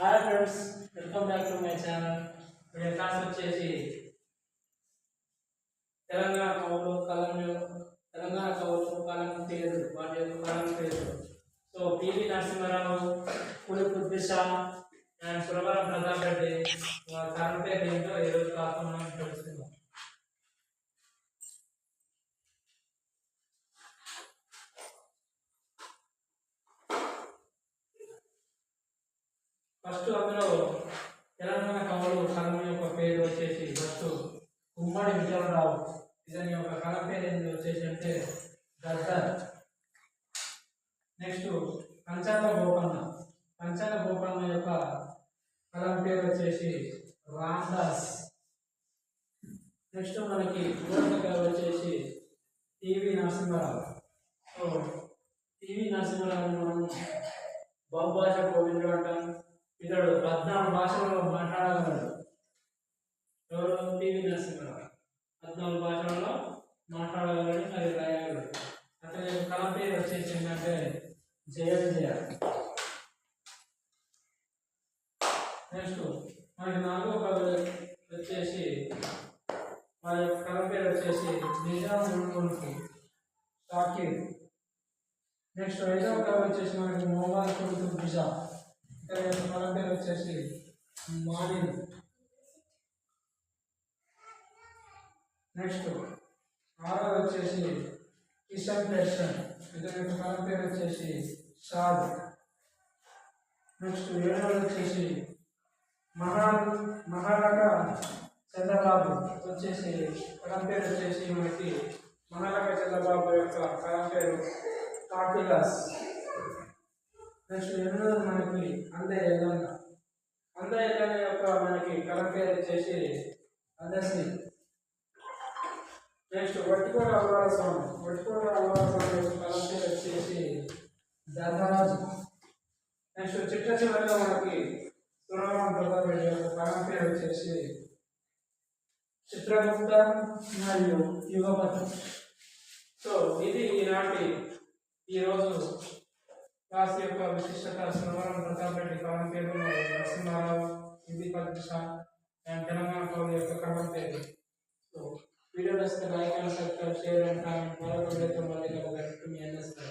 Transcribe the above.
Hi friends, welcome back to my channel. Video class వచ్చేసి తెలంగాణ కవులు కాలం పేరు వాటి యొక్క కాలం పేరు. సో పివి నరసింహారావు, పులి బుద్ధిష అండ్ సురవరం ప్రతాప్ రెడ్డి కాలం పేరు ఏంటో ఈరోజు క్లాస్లో మనం తెలుసుకుందాం. ఫస్ట్ అందులో తెలంగాణ కవులు కలం యొక్క పేరు వచ్చేసి ఫస్ట్ గుమ్మడి విజయరావు. ఇతని యొక్క కలం పేరు ఏంటి వచ్చేసి అంటే గద్దర్. నెక్స్ట్ పంచాల గోపన్న యొక్క కలం పేరు వచ్చేసి రామదాస్. నెక్స్ట్ మనకి పేరు వచ్చేసి TV Narasimha Rao. So TV Narasimha Rao మనం బహుభాష కోవిదుడు అంటాం. ఇతడు 14 భాషలలో మాట్లాడగలడు. ఎవరు? టీవీ నరసింహారావు 14 భాషలలో మాట్లాడగలడు, అది రాయగలడు. అతని యొక్క కలం పేరు వచ్చేసి ఏంటంటే జయ విజయ. నెక్స్ట్ మనకి 4వ కవి వచ్చేసి వారి యొక్క కలం పేరు వచ్చేసి నిజాముల్కి షాకీర్. నెక్స్ట్ 5వ కవి వచ్చేసి మనకి మొహమ్మద్ కుతుబ్ బిజా. ఇతని యొక్క కలం పేరు వచ్చేసి మానిన్. నెక్స్ట్ 6వ వచ్చేసి కిషన్ దర్శన్. ఇతని యొక్క కలం పేరు వచ్చేసి షాద్. నెక్స్ట్ 7వ వచ్చేసి మహారక చంద్రబాబు వచ్చేసి కలం పేరు వచ్చేసి మనకి మహారక చంద్రబాబు యొక్క కలం పేరు కాకిలాస్. నెక్స్ట్ 8వ మనకి అందయ్య యొక్క మనకి కలం పేరు వచ్చేసి అందశ్రీ. నెక్స్ట్ వట్టికోట అల్వార స్వామి యొక్క కలం పేరు వచ్చేసి దర్భరాజు. నెక్స్ట్ చిట్ట చివరిలో మనకి సురవరం ప్రతాప్ రెడ్డి యొక్క కలం పేరు వచ్చేసి చిత్రగుప్త మరియు యుగపతి. సో ఇది ఈరోజు క్లాస్ యొక్క విశిష్టత. సురవరం ప్రతాప్ రెడ్డి కలం పేరు, నరసింహారావు, హిందీ పత్రిక అండ్ తెలంగాణ కవుల యొక్క కలం పేరు. సో వీడియో నచ్చితే like and subscribe, share and comment. మరొక వీడియోతో మళ్ళీ కలుగుతాను. మీ అందరికీ